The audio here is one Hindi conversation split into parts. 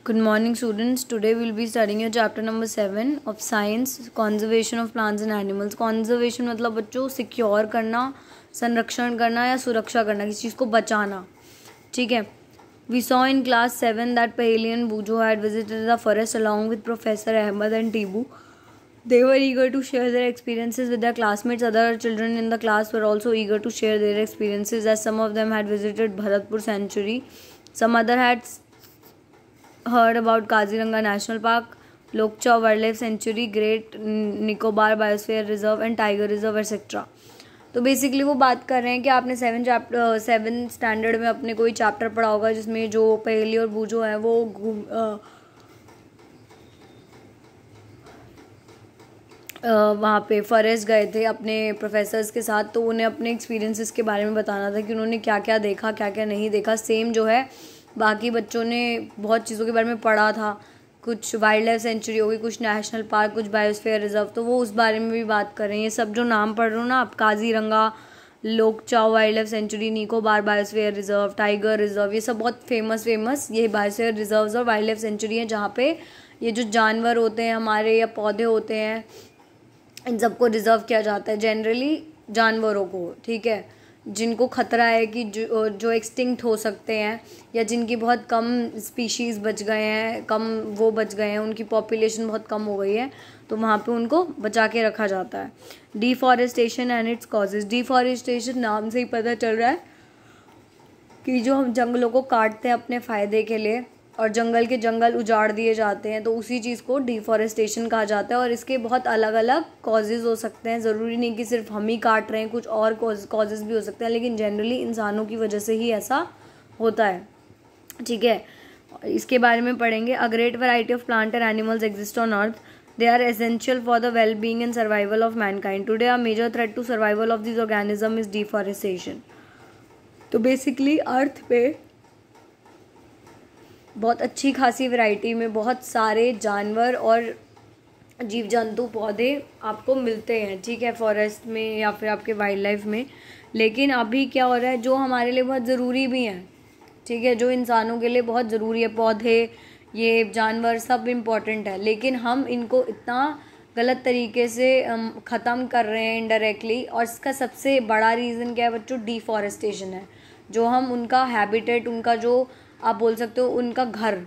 Good morning, students. Today we'll be studying your chapter number 7 of science, conservation of plants and animals. Conservation मतलब बच्चों सिक्योर करना, संरक्षण करना या सुरक्षा करना, किसी चीज़ को बचाना. ठीक है. We saw in class 7 that Paheli and Bujo had visited the forest along with Professor Ahmed and Tibu. They were eager to share their experiences with their classmates. Other children in the class were also eager to share their experiences, as some of them had visited Bharatpur Sanctuary. Some other had heard about Kaziranga National Park, Lokcha Wildlife Sanctuary, Great Nicobar Biosphere Reserve and Tiger Reserve etc. तो बेसिकली वो बात कर रहे हैं कि आपने 7 स्टैंडर्ड में अपने कोई चैप्टर पढ़ा होगा जिसमें जो पहेली और बूझो है वो वहाँ पे फॉरेस्ट गए थे अपने प्रोफेसर्स के साथ. तो उन्हें अपने एक्सपीरियंसेस के बारे में बताना था कि उन्होंने क्या क्या देखा, क्या क्या नहीं देखा. सेम जो है बाकी बच्चों ने बहुत चीज़ों के बारे में पढ़ा था. कुछ वाइल्ड लाइफ सेंचुरी होगी, कुछ नेशनल पार्क, कुछ बायोस्फीयर रिजर्व, तो वो उस बारे में भी बात कर रहे हैं. ये सब जो नाम पढ़ रहे हो ना आप, काजीरंगा, लोकचा wildlife sanctuary, Nicobar biosphere reserve, tiger reserve, ये सब बहुत फेमस ये बायोस्फीयर रिजर्व्स और वाइल्ड लाइफ सेंचुरी हैं जहाँ पे ये जो जानवर होते हैं हमारे या पौधे होते हैं इन सबको रिजर्व किया जाता है. जनरली जानवरों को, ठीक है, जिनको खतरा है कि जो एक्सटिंक्ट हो सकते हैं या जिनकी बहुत कम स्पीशीज़ बच गए हैं, वो बच गए हैं, उनकी पॉपुलेशन बहुत कम हो गई है, तो वहाँ पे उनको बचा के रखा जाता है. Deforestation and its causes. Deforestation नाम से ही पता चल रहा है कि जो हम जंगलों को काटते हैं अपने फ़ायदे के लिए और जंगल के जंगल उजाड़ दिए जाते हैं, तो उसी चीज़ को डिफॉरेस्टेशन कहा जाता है. और इसके बहुत अलग अलग कॉजेज़ हो सकते हैं. ज़रूरी नहीं कि सिर्फ हम ही काट रहे हैं, कुछ और कॉजेज़ भी हो सकते हैं, लेकिन जनरली इंसानों की वजह से ही ऐसा होता है. ठीक है, इसके बारे में पढ़ेंगे. A great variety of plant and animals exist on earth. They are essential for the well being and survival of mankind. Today a major threat to survival of this organism is deforestation. तो बेसिकली अर्थ पे बहुत अच्छी खासी वैरायटी में बहुत सारे जानवर और जीव जंतु पौधे आपको मिलते हैं, ठीक है, फॉरेस्ट में या फिर आपके वाइल्ड लाइफ में. लेकिन अभी क्या हो रहा है, जो हमारे लिए बहुत ज़रूरी भी हैं, ठीक है, जो इंसानों के लिए बहुत ज़रूरी है, पौधे, ये जानवर सब इम्पॉर्टेंट है, लेकिन हम इनको इतना गलत तरीके से ख़त्म कर रहे हैं इनडायरेक्टली. और इसका सबसे बड़ा रीज़न क्या है बच्चों? डिफॉरेस्टेशन है. जो हम उनका हैबिटेट, उनका जो आप बोल सकते हो उनका घर,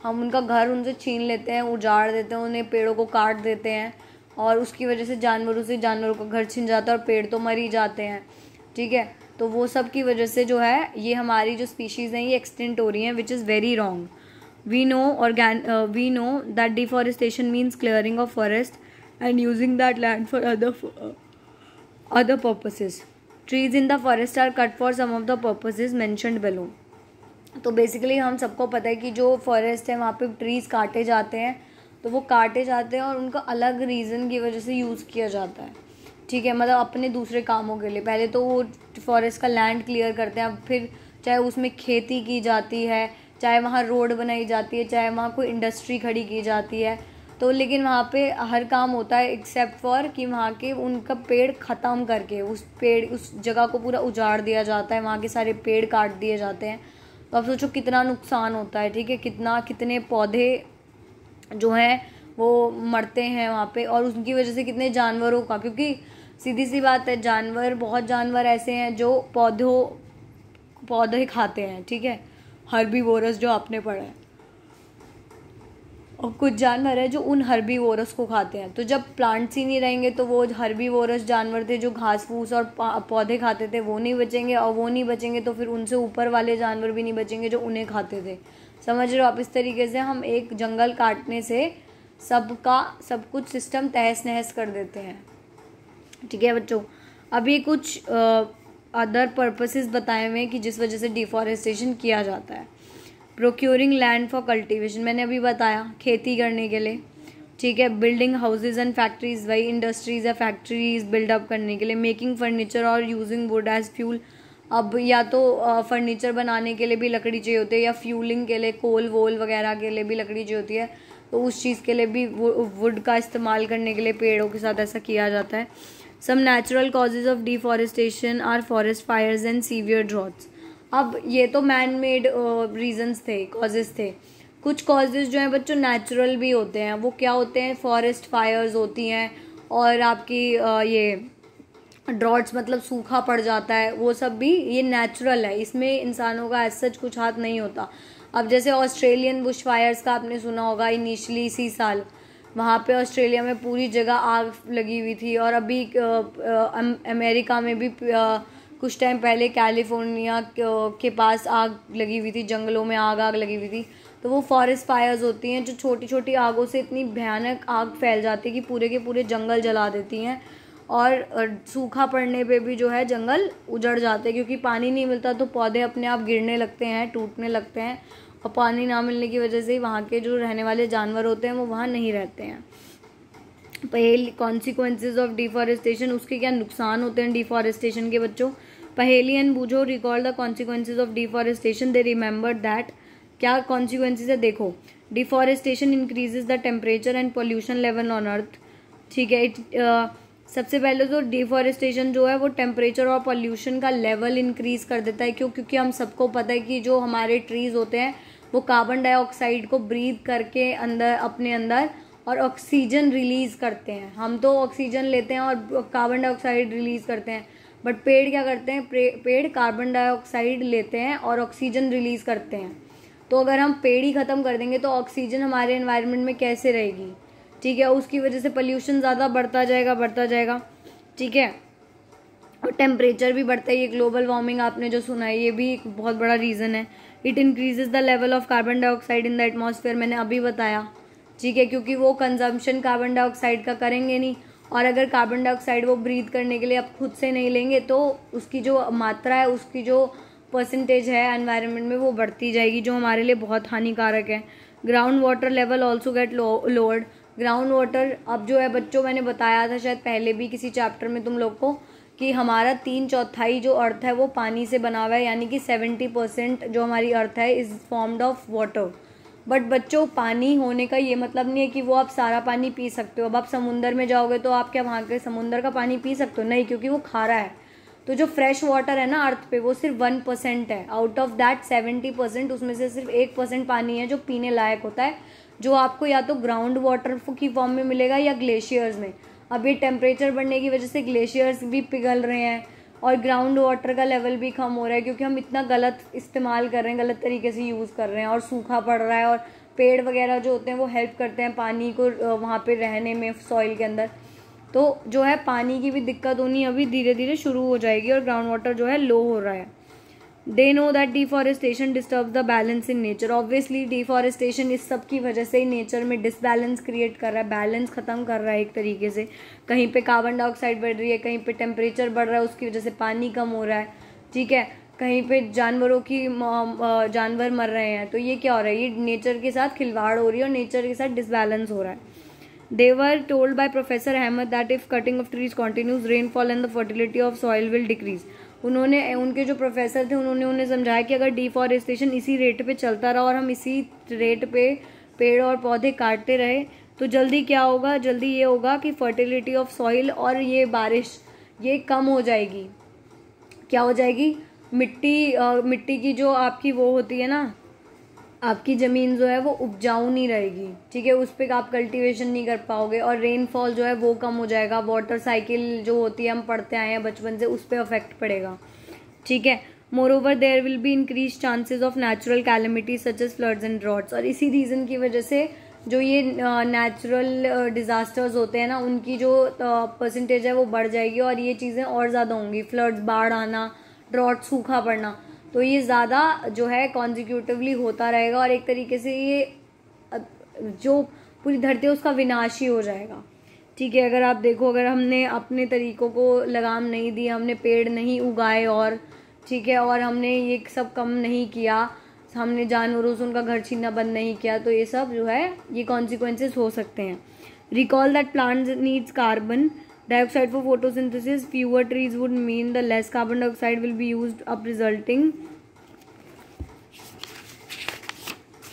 हम उनका घर उनसे छीन लेते हैं, उजाड़ देते हैं, उन्हें पेड़ों को काट देते हैं और उसकी वजह से जानवरों का घर छिन जाता है और पेड़ तो मर ही जाते हैं. ठीक है, तो वो सब की वजह से जो है ये हमारी जो स्पीशीज़ हैं ये एक्सटिंक्ट हो रही हैं, which is very wrong. We know that deforestation means clearing of forest and using that land for other purposes. Trees in the forest are cut for some of the purposes mentioned below. तो बेसिकली हम सबको पता है कि जो फॉरेस्ट है वहाँ पे ट्रीज़ काटे जाते हैं, तो वो काटे जाते हैं और उनका अलग रीज़न की वजह से यूज़ किया जाता है. ठीक है, मतलब अपने दूसरे कामों के लिए. पहले तो वो फॉरेस्ट का लैंड क्लियर करते हैं, फिर चाहे उसमें खेती की जाती है, चाहे वहाँ रोड बनाई जाती है, चाहे वहाँ कोई इंडस्ट्री खड़ी की जाती है, तो लेकिन वहाँ पे हर काम होता है एक्सेप्ट फॉर कि वहाँ के उनका पेड़ ख़त्म करके उस जगह को पूरा उजाड़ दिया जाता है, वहाँ के सारे पेड़ काट दिए जाते हैं. तो आप सोचो कितना नुकसान होता है. ठीक है, कितने पौधे जो हैं वो मरते हैं वहाँ पे और उनकी वजह से कितने जानवरों का, क्योंकि सीधी सी बात है, बहुत जानवर ऐसे हैं जो पौधे खाते हैं. ठीक है, हर्बीवोरस जो आपने पढ़ा है, और कुछ जानवर है जो उन हर्बीवोरस को खाते हैं. तो जब प्लांट्स ही नहीं रहेंगे तो वो हर्बीवोरस जानवर थे जो घास फूस और पौधे खाते थे, वो नहीं बचेंगे, और वो नहीं बचेंगे तो फिर उनसे ऊपर वाले जानवर भी नहीं बचेंगे जो उन्हें खाते थे. समझ रहे हो आप? इस तरीके से हम एक जंगल काटने से सब कुछ सिस्टम तहस नहस कर देते हैं. ठीक है बच्चों, अभी कुछ अदर पर्पसेस बताए हुए हैं कि जिस वजह से डिफॉरेस्टेशन किया जाता है. प्रोक्योरिंग लैंड फॉर कल्टीवेशन, मैंने अभी बताया, खेती करने के लिए. ठीक है, बिल्डिंग हाउसेज एंड फैक्ट्रीज, वही इंडस्ट्रीज या फैक्ट्रीज बिल्डअप करने के लिए. मेकिंग फर्नीचर और यूजिंग वुड एज फ्यूल. अब या तो फर्नीचर बनाने के लिए भी लकड़ी चाहिए होती है, या फ्यूलिंग के लिए कोल वोल वगैरह के लिए भी लकड़ी चाहिए होती है, तो उस चीज़ के लिए भी वुड का इस्तेमाल करने के लिए पेड़ों के साथ ऐसा किया जाता है. Some natural causes of deforestation are forest fires and severe droughts. अब ये तो मैन मेड रीजंस थे, कॉजेज़ थे. कुछ कॉजेज़ जो हैं बच्चों नेचुरल भी होते हैं। वो क्या होते हैं? फॉरेस्ट फायर्स होती हैं, और आपकी ये ड्रॉट्स मतलब सूखा पड़ जाता है, वो सब भी ये नेचुरल है, इसमें इंसानों का ऐसा सच कुछ हाथ नहीं होता। अब जैसे ऑस्ट्रेलियन बुश फायर्स का आपने सुना होगा, इनिशियली इसी साल वहाँ पे ऑस्ट्रेलिया में पूरी जगह आग लगी हुई थी, और अभी अमेरिका में भी कुछ टाइम पहले कैलिफोर्निया के पास आग लगी हुई थी, जंगलों में आग लगी हुई थी। तो वो फॉरेस्ट फायर्स होती हैं जो छोटी छोटी आगों से इतनी भयानक आग फैल जाती है कि पूरे के पूरे जंगल जला देती हैं, और सूखा पड़ने पे भी जो है जंगल उजड़ जाते हैं, क्योंकि पानी नहीं मिलता तो पौधे अपने आप गिरने लगते हैं, टूटने लगते हैं, और पानी ना मिलने की वजह से वहाँ के जो रहने वाले जानवर होते हैं वो वहाँ नहीं रहते हैं। पहली कॉन्सिक्वेंसेज ऑफ डिफॉरेस्टेशन, उसके क्या नुकसान होते हैं डिफॉरेस्टेशन के बच्चों? पहेलियन बूझो, recall the consequences of deforestation, they remember that. क्या कॉन्सिक्वेंसेज है? देखो, deforestation increases the temperature and pollution level on earth. ठीक है, सबसे पहले तो डिफॉरेस्टेशन जो है वो टेम्परेचर और पोल्यूशन का लेवल इंक्रीज कर देता है। क्यों? क्योंकि हम सबको पता है कि जो हमारे ट्रीज होते हैं वो कार्बन डाइऑक्साइड को ब्रीथ करके अंदर अपने अंदर और ऑक्सीजन रिलीज करते हैं। हम तो ऑक्सीजन लेते हैं और कार्बन डाइऑक्साइड रिलीज करते हैं, बट पेड़ क्या करते हैं? पेड़ कार्बन डाइऑक्साइड लेते हैं और ऑक्सीजन रिलीज करते हैं। तो अगर हम पेड़ ही ख़त्म कर देंगे तो ऑक्सीजन हमारे एनवायरनमेंट में कैसे रहेगी? ठीक है, उसकी वजह से पोल्यूशन ज़्यादा बढ़ता जाएगा। ठीक है, और टेम्परेचर भी बढ़ता है। ये ग्लोबल वार्मिंग आपने जो सुना है ये भी एक बहुत बड़ा रीज़न है। It increases the level of carbon dioxide in the atmosphere, मैंने अभी बताया। ठीक है, क्योंकि वो कंजम्पशन कार्बन डाइऑक्साइड का करेंगे नहीं, और अगर कार्बन डाइऑक्साइड वो ब्रीथ करने के लिए अब खुद से नहीं लेंगे तो उसकी जो मात्रा है, उसकी जो परसेंटेज है एनवायरनमेंट में वो बढ़ती जाएगी, जो हमारे लिए बहुत हानिकारक है। Ground water level also get lowered. Ground water अब जो है बच्चों, मैंने बताया था शायद पहले भी किसी चैप्टर में तुम लोग को, कि हमारा 3/4 जो अर्थ है वो पानी से बना हुआ है, यानी कि 70% जो हमारी अर्थ है is formed of water. But बच्चों, पानी होने का ये मतलब नहीं है कि वो आप सारा पानी पी सकते हो। अब आप समुंदर में जाओगे तो आप क्या वहाँ के समुंदर का पानी पी सकते हो? नहीं, क्योंकि वो खारा है। तो जो फ्रेश वाटर है ना अर्थ पे, वो सिर्फ 1% है आउट ऑफ दैट 70%। उसमें से सिर्फ 1% पानी है जो पीने लायक होता है, जो आपको या तो ग्राउंड वाटर की फॉर्म में मिलेगा या ग्लेशियर्स में। अब ये टेम्परेचर बढ़ने की वजह से ग्लेशियर्स भी पिघल रहे हैं और ग्राउंड वाटर का लेवल भी कम हो रहा है, क्योंकि हम इतना गलत इस्तेमाल कर रहे हैं, गलत तरीके से यूज़ कर रहे हैं, और सूखा पड़ रहा है। और पेड़ वगैरह जो होते हैं वो हेल्प करते हैं पानी को वहाँ पे रहने में, सॉइल के अंदर। तो जो है पानी की भी दिक्कत होनी अभी धीरे धीरे शुरू हो जाएगी, और ग्राउंड वाटर जो है लो हो रहा है। They know that deforestation disturbs the balance in nature. Obviously deforestation इस सब की वजह से ही नेचर में डिसबैलेंस क्रिएट कर रहा है, बैलेंस ख़त्म कर रहा है एक तरीके से। कहीं पे कार्बन डाइऑक्साइड बढ़ रही है, कहीं पे टेम्परेचर बढ़ रहा है, उसकी वजह से पानी कम हो रहा है। ठीक है, कहीं पे जानवर मर रहे हैं। तो ये क्या हो रहा है? ये नेचर के साथ खिलवाड़ हो रही है और नेचर के साथ डिसबैलेंस हो रहा है। They were told by Professor Ahmed that if cutting of trees continues, rainfall and the fertility of soil will decrease. उनके जो प्रोफेसर थे उन्होंने उन्हें समझाया कि अगर डिफॉरेस्टेशन इसी रेट पे चलता रहा और हम इसी रेट पे पेड़ और पौधे काटते रहे तो जल्दी क्या होगा? जल्दी ये होगा कि फर्टिलिटी ऑफ सॉइल और ये बारिश ये कम हो जाएगी। क्या हो जाएगी? मिट्टी की जो आपकी वो होती है ना, आपकी ज़मीन जो है वो उपजाऊ नहीं रहेगी। ठीक है, उस पर आप कल्टीवेशन नहीं कर पाओगे, और रेनफॉल जो है वो कम हो जाएगा। वाटर साइकिल जो होती है हम पढ़ते आए हैं बचपन से, उस पर अफेक्ट पड़ेगा। ठीक है, moreover there will be increase chances of natural calamities such as floods and droughts. और इसी रीज़न की वजह से जो ये नेचुरल डिज़ास्टर्स होते हैं ना, उनकी जो परसेंटेज है वो बढ़ जाएगी, और ये चीज़ें और ज़्यादा होंगी। फ्लड्स, बाढ़ आना, ड्रॉट, सूखा पड़ना, तो ये ज़्यादा जो है कॉन्जिक्यूटिवली होता रहेगा, और एक तरीके से ये जो पूरी धरती है उसका विनाश ही हो जाएगा। ठीक है, अगर आप देखो, अगर हमने अपने तरीकों को लगाम नहीं दी, हमने पेड़ नहीं उगाए, और ठीक है, और हमने ये सब कम नहीं किया, हमने जानवरों से उनका घर छीनना बंद नहीं किया, तो ये सब जो है ये कॉन्सिक्वेंसेस हो सकते हैं। Recall that plants needs carbon dioxide for photosynthesis. Fewer trees would mean the less carbon dioxide will be used up, resulting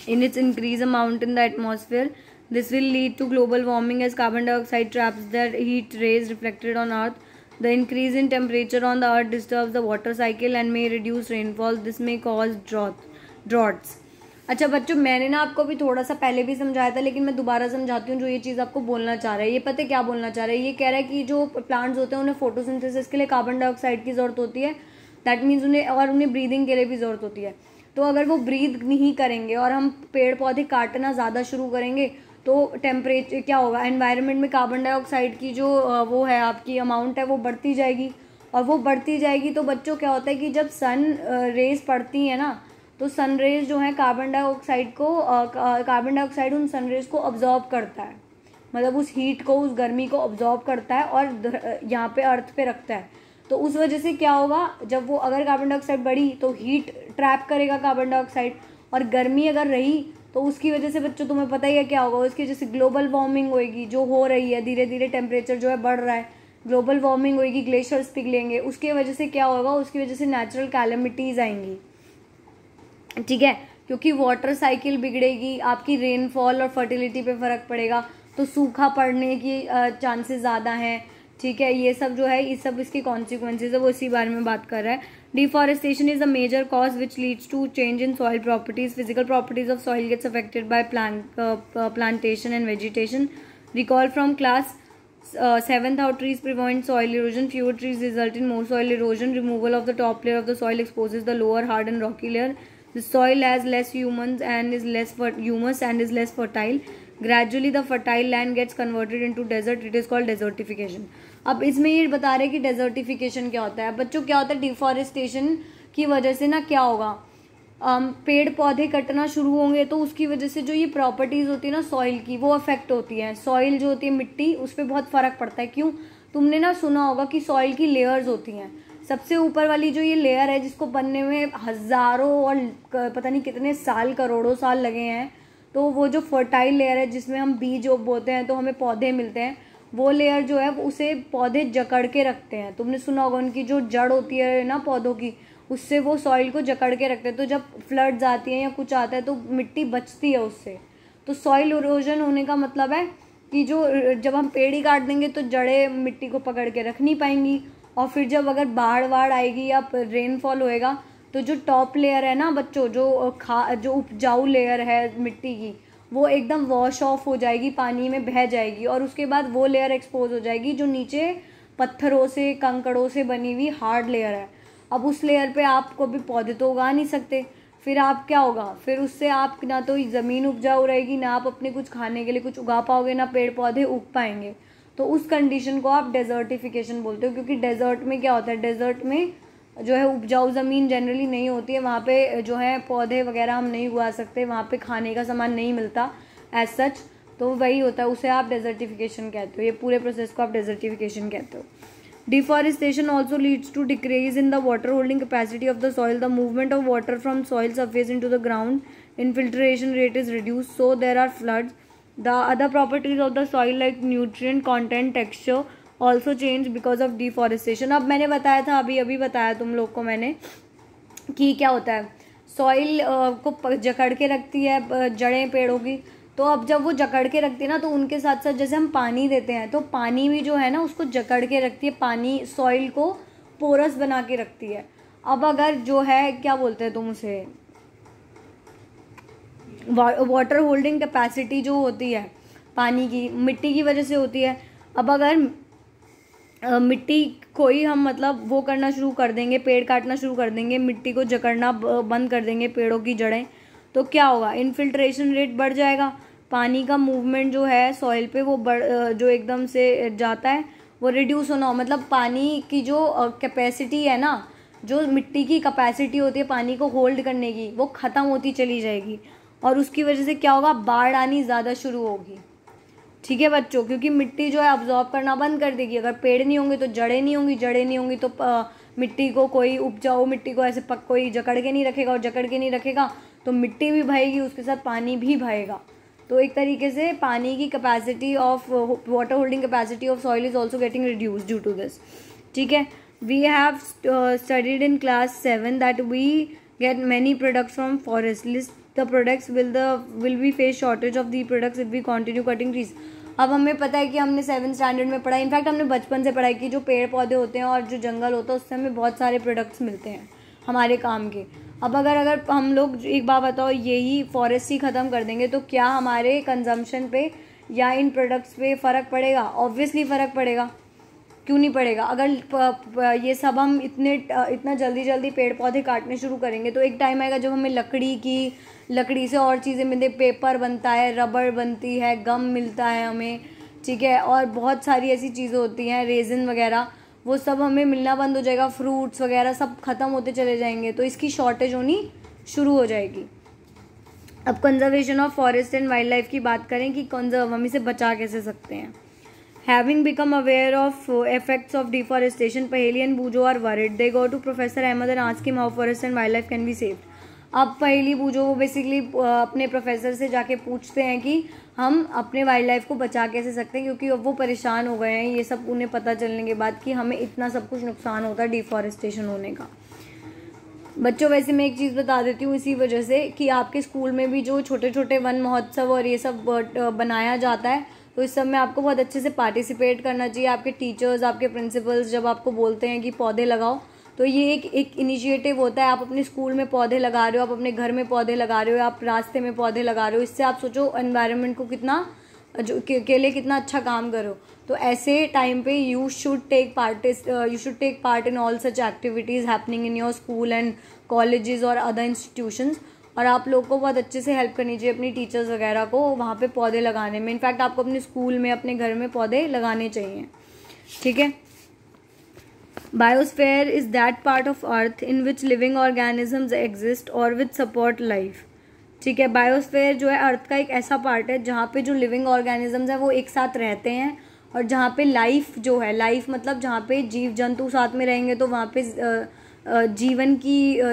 in its increased amount in the atmosphere. This will lead to global warming as carbon dioxide traps the heat rays reflected on Earth. The increase in temperature on the Earth disturbs the water cycle and may reduce rainfall. This may cause droughts. अच्छा बच्चों, मैंने ना आपको भी थोड़ा सा पहले भी समझाया था, लेकिन मैं दोबारा समझाती हूँ। जो ये चीज़ आपको बोलना चाह रहा है, ये पता है क्या बोलना चाह रहा है? ये कह रहा है कि जो प्लांट्स होते हैं उन्हें फोटोसिंथेसिस के लिए कार्बन डाइऑक्साइड की ज़रूरत होती है। दैट मीन्स उन्हें ब्रीदिंग के लिए भी ज़रूरत होती है। तो अगर वो ब्रीद नहीं करेंगे और हम पेड़ पौधे काटना ज़्यादा शुरू करेंगे तो टेम्परेचर क्या होगा, एनवायरनमेंट में कार्बन डाइऑक्साइड की जो वो है आपकी अमाउंट है वो बढ़ती जाएगी। और वो बढ़ती जाएगी तो बच्चों क्या होता है कि जब सन रेज पड़ती है ना, तो सन रेज जो है कार्बन डाइऑक्साइड उन सन रेज को ऑब्जॉर्ब करता है, मतलब उस हीट को, उस गर्मी को ऑब्जॉर्ब करता है और यहाँ पे अर्थ पे रखता है। तो उस वजह से क्या होगा, जब वो अगर कार्बन डाइऑक्साइड बढ़ी तो हीट ट्रैप करेगा कार्बन डाइऑक्साइड, और गर्मी अगर रही तो उसकी वजह से बच्चों तुम्हें पता ही है क्या होगा, उसकी वजह से ग्लोबल वार्मिंग होएगी जो हो रही है, धीरे धीरे टेम्परेचर जो है बढ़ रहा है, ग्लोबल वार्मिंग होएगी, ग्लेशियर्स पिघलेंगे, उसकी वजह से क्या होगा, उसकी वजह से नेचुरल कैलेमिटीज आएंगी। ठीक है, क्योंकि वाटर साइकिल बिगड़ेगी, आपकी रेनफॉल और फर्टिलिटी पे फर्क पड़ेगा, तो सूखा पड़ने की चांसेस ज़्यादा हैं। ठीक है, ये सब जो है, ये सब इसकी कॉन्सिक्वेंसेज है, वो इसी बारे में बात कर रहा है। Deforestation is a major cause which leads to change in soil properties. Physical properties of soil gets affected by plantation and vegetation. Recall from class 7th how trees prevent soil erosion. Fewer trees result in more soil erosion. Removal of the top layer of the soil exposes the lower hard and rocky layer. The soil has less humus and is less fertile. Gradually the fertile land gets converted into desert. It is called desertification. अब इसमें ये बता रहे हैं कि डेजर्टिफिकेशन क्या होता है। बच्चों क्या होता है, डिफॉरेस्टेशन की वजह से ना क्या होगा, पेड़ पौधे कटना शुरू होंगे तो उसकी वजह से जो ये प्रॉपर्टीज होती है ना सॉइल की, वो अफेक्ट होती है। सॉइल जो होती है, मिट्टी, उस पर बहुत फर्क पड़ता है। क्यों? तुमने ना सुना होगा कि सॉइल की लेयर्स होती हैं। सबसे ऊपर वाली जो ये लेयर है, जिसको बनने में हजारों और पता नहीं कितने साल, करोड़ों साल लगे हैं, तो वो जो फर्टाइल लेयर है जिसमें हम बीज बोते हैं तो हमें पौधे मिलते हैं, वो लेयर जो है उसे पौधे जकड़ के रखते हैं। तुमने सुना होगा उनकी जो जड़ होती है ना पौधों की, उससे वो सॉइल को जकड़ के रखते हैं। तो जब फ्लड्स आती हैं या कुछ आता है तो मिट्टी बचती है उससे। तो सॉइल इरोजन होने का मतलब है कि जब हम पेड़ ही काट देंगे तो जड़ें मिट्टी को पकड़ के रख नहीं पाएंगी, और फिर जब अगर बाढ़ आएगी या रेनफॉल होएगा तो जो टॉप लेयर है ना बच्चों, जो उपजाऊ लेयर है मिट्टी की, वो एकदम वॉश ऑफ हो जाएगी, पानी में बह जाएगी, और उसके बाद वो लेयर एक्सपोज हो जाएगी जो नीचे पत्थरों से, कंकड़ों से बनी हुई हार्ड लेयर है। अब उस लेयर पे आप कभी पौधे तो उगा नहीं सकते, फिर आप क्या होगा, फिर उससे आप ना तो ज़मीन उपजाऊ रहेगी, ना आप अपने कुछ खाने के लिए कुछ उगा पाओगे, ना पेड़ पौधे उग पाएंगे। तो उस कंडीशन को आप डेजर्टिफिकेशन बोलते हो, क्योंकि डेजर्ट में क्या होता है, डेजर्ट में जो है उपजाऊ ज़मीन जनरली नहीं होती है, वहाँ पे जो है पौधे वगैरह हम नहीं उगा सकते, वहाँ पे खाने का सामान नहीं मिलता एज सच। तो वही होता है, उसे आप डेजर्टिफिकेशन कहते हो। ये पूरे प्रोसेस को आप डेजर्टिफिकेशन कहते हो। Deforestation also leads to decrease in the water holding capacity of the soil. The movement of water from soil surface into the ground, infiltration rate is reduced, so there are floods. The other properties of the soil like nutrient content, texture also change because of deforestation. अब मैंने बताया था, अभी बताया तुम लोग को मैंने कि क्या होता है, सॉइल को जकड़ के रखती है जड़ें पेड़ों की। तो अब जब वो जकड़ के रखती है ना, तो उनके साथ साथ जैसे हम पानी देते हैं तो पानी भी जो है ना उसको जकड़ के रखती है, पानी सॉइल को पोरस बना के रखती है। अब अगर जो है क्या बोलते हैं तुम उसे, वाटर होल्डिंग कैपेसिटी जो होती है पानी की, मिट्टी की वजह से होती है। अब अगर मिट्टी को ही हम मतलब वो करना शुरू कर देंगे, पेड़ काटना शुरू कर देंगे, मिट्टी को जकड़ना बंद कर देंगे पेड़ों की जड़ें, तो क्या होगा, इन्फिल्ट्रेशन रेट बढ़ जाएगा, पानी का मूवमेंट जो है सॉइल पे वो जो एकदम से जाता है वो रिड्यूस होना हो, मतलब पानी की जो कैपेसिटी है ना, जो मिट्टी की कैपेसिटी होती है पानी को होल्ड करने की, वो ख़त्म होती चली जाएगी, और उसकी वजह से क्या होगा, बाढ़ आनी ज़्यादा शुरू होगी। ठीक है बच्चों, क्योंकि मिट्टी जो है अब्जॉर्ब करना बंद कर देगी। अगर पेड़ नहीं होंगे तो जड़ें नहीं होंगी, जड़ें नहीं होंगी तो मिट्टी को कोई उपजाऊ मिट्टी को ऐसे कोई जकड़ के नहीं रखेगा, और जकड़ के नहीं रखेगा तो मिट्टी भी बहेगी, उसके साथ पानी भी बहेगा। तो एक तरीके से पानी की capacity of water holding capacity of soil is also getting reduce due to this. ठीक है, we have studied in class 7 that we get many products from forest. List the products will be face shortage of the products if we continue cutting trees. अब हमें पता है कि हमने 7th स्टैंडर्ड में पढ़ा, इनफैक्ट हमने बचपन से पढ़ा है कि जो पेड़ पौधे होते हैं और जो जंगल होता है उससे हमें बहुत सारे प्रोडक्ट्स मिलते हैं हमारे काम के। अब अगर हम लोग एक बात बताओ, यही फॉरेस्ट ही ख़त्म कर देंगे तो क्या हमारे कंजम्पशन पे या इन प्रोडक्ट्स पे फ़र्क पड़ेगा? ऑब्वियसली फ़र्क पड़ेगा, क्यों नहीं पड़ेगा? अगर ये सब हम इतना जल्दी पेड़ पौधे काटने शुरू करेंगे तो एक टाइम आएगा जब हमें लकड़ी से और चीज़ें मिलती, पेपर बनता है, रबड़ बनती है, गम मिलता है हमें, ठीक है, और बहुत सारी ऐसी चीज़ें होती हैं, रेजिन वगैरह, वो सब हमें मिलना बंद हो जाएगा, फ्रूट्स वगैरह सब ख़त्म होते चले जाएंगे, तो इसकी शॉर्टेज होनी शुरू हो जाएगी। अब conservation of forest and wild life की बात करें कि हम इसे बचा कैसे सकते हैं। Having become aware of effects of deforestation, Paheli and Bujo are worried. They go to Professor Ahmed and ask him how forest and wildlife can be saved. अब पहली बूजो वो बेसिकली अपने प्रोफेसर से जाके पूछते हैं कि हम अपने वाइल्ड लाइफ को बचा कैसे सकते हैं, क्योंकि अब वो परेशान हो गए हैं, ये सब उन्हें पता चलने के बाद कि हमें इतना सब कुछ नुकसान होता है डिफॉरेस्टेशन होने का। बच्चों वैसे मैं एक चीज़ बता देती हूँ इसी वजह से कि आपके स्कूल में भी जो छोटे छोटे वन महोत्सव और ये सब बनाया जाता है, तो इस सब में आपको बहुत अच्छे से पार्टिसिपेट करना चाहिए। आपके टीचर्स, आपके प्रिंसिपल्स जब आपको बोलते हैं कि पौधे लगाओ, तो ये एक इनिशिएटिव होता है। आप अपने स्कूल में पौधे लगा रहे हो, आप अपने घर में पौधे लगा रहे हो, आप रास्ते में पौधे लगा रहे हो, इससे आप सोचो एनवायरनमेंट को कितना के लिए कितना अच्छा काम करो। तो ऐसे टाइम पे you should take part in all such activities happening in your school and colleges और अदर इंस्टीट्यूशंस। और आप लोग को बहुत अच्छे से हेल्प करनी चाहिए अपनी टीचर्स वगैरह को वहाँ पे पौधे लगाने में। इनफैक्ट आपको अपने स्कूल में, अपने घर में पौधे लगाने चाहिए, ठीक है। Biosphere is that part of earth in which living organisms exist और विच सपोर्ट लाइफ, ठीक है। बायोस्फीयर जो है अर्थ का एक ऐसा पार्ट है जहाँ पे जो लिविंग ऑर्गेनिजम्स हैं वो एक साथ रहते हैं, और जहाँ पे लाइफ जो है, लाइफ मतलब जहाँ पे जीव जंतु साथ में रहेंगे तो वहाँ पे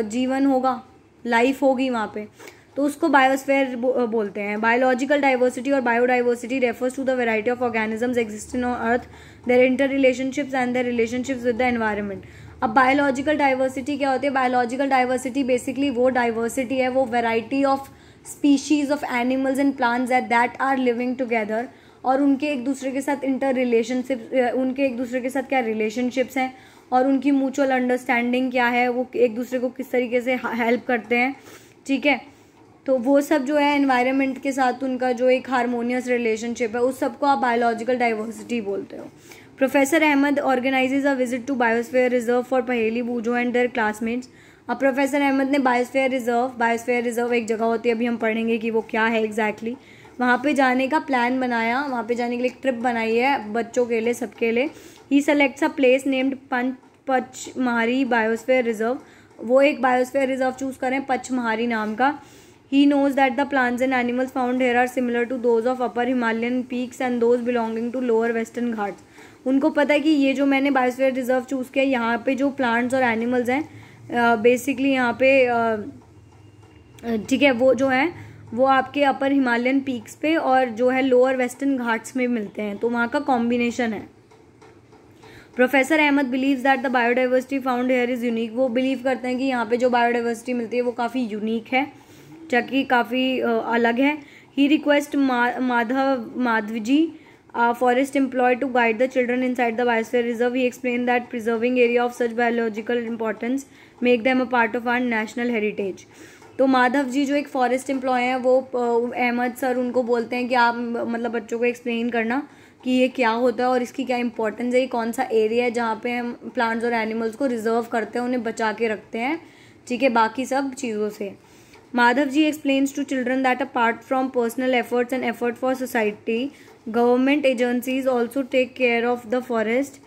जीवन होगा, लाइफ होगी वहाँ पे, तो उसको बायोस्फीयर बोलते हैं। बायोलॉजिकल डाइवर्सिटी और biodiversity refers to the variety of organisms exist on earth, their inter relationships and their relationships with the environment. अब बायोलॉजिकल डाइवर्सिटी क्या होती है? बायोलॉजिकल डाइवर्सिटी बेसिकली वो डाइवर्सिटी है, वो variety of species of animals and plants that are living together, और उनके एक दूसरे के साथ उनके एक दूसरे के साथ क्या रिलेशनशिप्स हैं, और उनकी म्यूचुअल अंडरस्टैंडिंग क्या है, वो एक दूसरे को किस तरीके से हेल्प करते हैं, ठीक है। तो वो सब जो है एनवायरनमेंट के साथ उनका जो एक हारमोनियस रिलेशनशिप है, उस सब को आप बायोलॉजिकल डाइवर्सिटी बोलते हो। Professor Ahmed organizes a visit to biosphere reserve for Paheli, Boojho and their classmates. अब प्रोफेसर अहमद ने बायोस्फीयर रिजर्व एक जगह होती है, अभी हम पढ़ेंगे कि वो क्या है एग्जैक्टली, वहाँ पे जाने का प्लान बनाया, वहाँ पे जाने के लिए एक ट्रिप बनाई है बच्चों के लिए, सबके लिए। He selects a place named Pachmarhi biosphere reserve, वो एक बायोस्फीयर रिजर्व चूज करें पचमहारी नाम का। He knows that the plants and animals found here are similar to those of upper Himalayan peaks and those belonging to lower western Ghats. उनको पता है कि ये जो मैंने बायोस्फीयर रिजर्व चूज किया, यहाँ पे जो प्लांट्स और एनिमल्स हैं बेसिकली यहाँ पे ठीक है, वो जो है वो आपके अपर हिमालयन पीक्स पे और जो है लोअर वेस्टर्न घाट्स में मिलते हैं, तो वहाँ का कॉम्बिनेशन है। Professor Ahmed believes that the biodiversity found here is unique, वो बिलीव करते हैं कि यहाँ पे जो बायोडाइवर्सिटी मिलती है वो काफ़ी यूनिक है, जबकि काफ़ी अलग है। He requests Madhavji forest employee to guide the children inside the biosphere reserve. He explains that preserving area of such biological importance make them a part of our national heritage. तो माधव जी जो एक फॉरेस्ट एम्प्लॉय हैं, वो अहमद सर उनको बोलते हैं कि आप मतलब बच्चों को एक्सप्लेन करना कि ये क्या होता है और इसकी क्या इंपॉर्टेंस है, ये कौन सा एरिया है जहाँ पे हम प्लांट्स और एनिमल्स को रिजर्व करते हैं, उन्हें बचा के रखते हैं, ठीक है, बाकी सब चीज़ों से। Madhav ji explains to children that apart from personal efforts and effort for society, government agencies also take care of the forest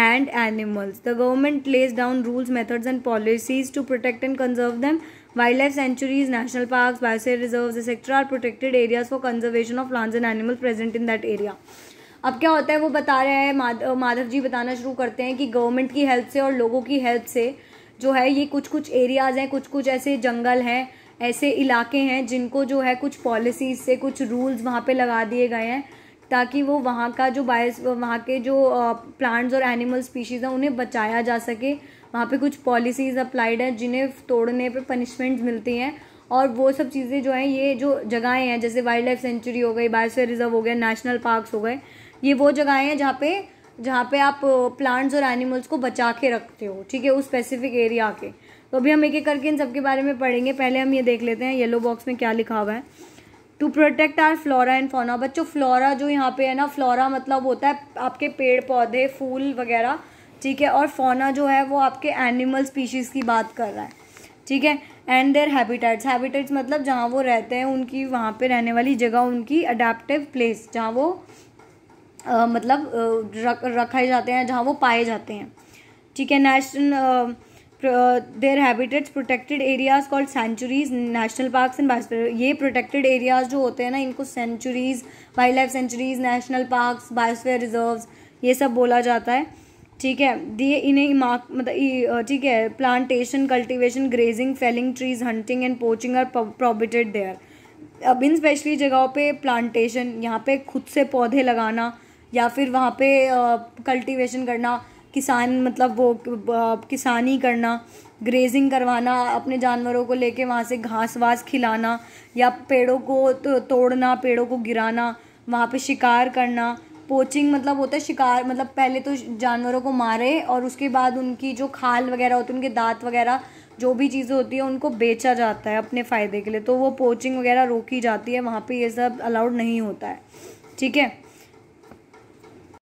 and animals. The government lays down rules, methods and policies to protect and conserve them. Wildlife sanctuaries, national parks, biosphere reserves, etc. are protected areas for conservation of plants and animals present in that area. अब क्या होता है वो बता रहे हैं, माधव जी बताना शुरू करते हैं कि गवर्नमेंट की हेल्प से और लोगों की हेल्प से जो है ये कुछ एरियाज़ हैं, कुछ ऐसे जंगल हैं, ऐसे इलाके हैं जिनको जो है कुछ पॉलिसीज से कुछ रूल्स वहाँ पे लगा दिए गए हैं ताकि वो वहाँ का जो वहाँ के जो प्लांट्स और एनिमल स्पीशीज़ हैं उन्हें बचाया जा सके। वहाँ पे कुछ पॉलिसीज़ अप्लाइड हैं जिन्हें तोड़ने पे पनिशमेंट्स मिलती हैं, और वो सब चीज़ें जो हैं, ये जो जगहें हैं जैसे वाइल्ड लाइफ सेंचुरी हो गई, बायोस्फीयर रिजर्व हो गया, नेशनल पार्क्स हो गए, ये वो जगहें हैं जहाँ पे आप प्लांट्स और एनिमल्स को बचा के रखते हो, ठीक है, उस स्पेसिफिक एरिया के। तो अभी हम एक एक करके इन सब के बारे में पढ़ेंगे। पहले हम ये देख लेते हैं येलो बॉक्स में क्या लिखा हुआ है। To protect our flora and fauna. बच्चों फ्लोरा जो यहाँ पे है ना, फ्लोरा मतलब होता है आपके पेड़ पौधे फूल वगैरह, ठीक है, और फौना जो है वो आपके एनिमल स्पीशीज़ की बात कर रहा है, ठीक है। एंड देयर हैबिटेट्स, हैबिटेट्स मतलब जहाँ वो रहते हैं उनकी वहाँ पे रहने वाली जगह, उनकी अडेप्टिव प्लेस जहाँ वो रखे जाते हैं, जहाँ वो पाए जाते हैं, ठीक है। National their habitats protected areas called sanctuaries, national parks and biosphere. ये प्रोटेक्टेड एरियाज जो होते हैं ना, इनको sanctuaries, wild life sanctuaries, national parks, biosphere reserves, ये सब बोला जाता है, ठीक है। दिए इन्हें मतलब ठीक है, plantation, cultivation, grazing, felling trees, hunting and poaching are prohibited there. अब इन स्पेशली जगहों पे प्लांटेशन, यहाँ पे खुद से पौधे लगाना या फिर वहाँ पे कल्टीवेशन करना, किसान मतलब वो किसानी करना, ग्रेजिंग करवाना, अपने जानवरों को लेके वहाँ से घास वास खिलाना, या पेड़ों को तोड़ना, पेड़ों को गिराना, वहाँ पे शिकार करना। पोचिंग मतलब होता है शिकार, मतलब पहले तो जानवरों को मारे और उसके बाद उनकी जो खाल वगैरह होती है, उनके दांत वगैरह जो भी चीज़ें होती है उनको बेचा जाता है अपने फ़ायदे के लिए, तो वो पोचिंग वगैरह रोकी जाती है, वहाँ पे ये सब अलाउड नहीं होता है, ठीक है।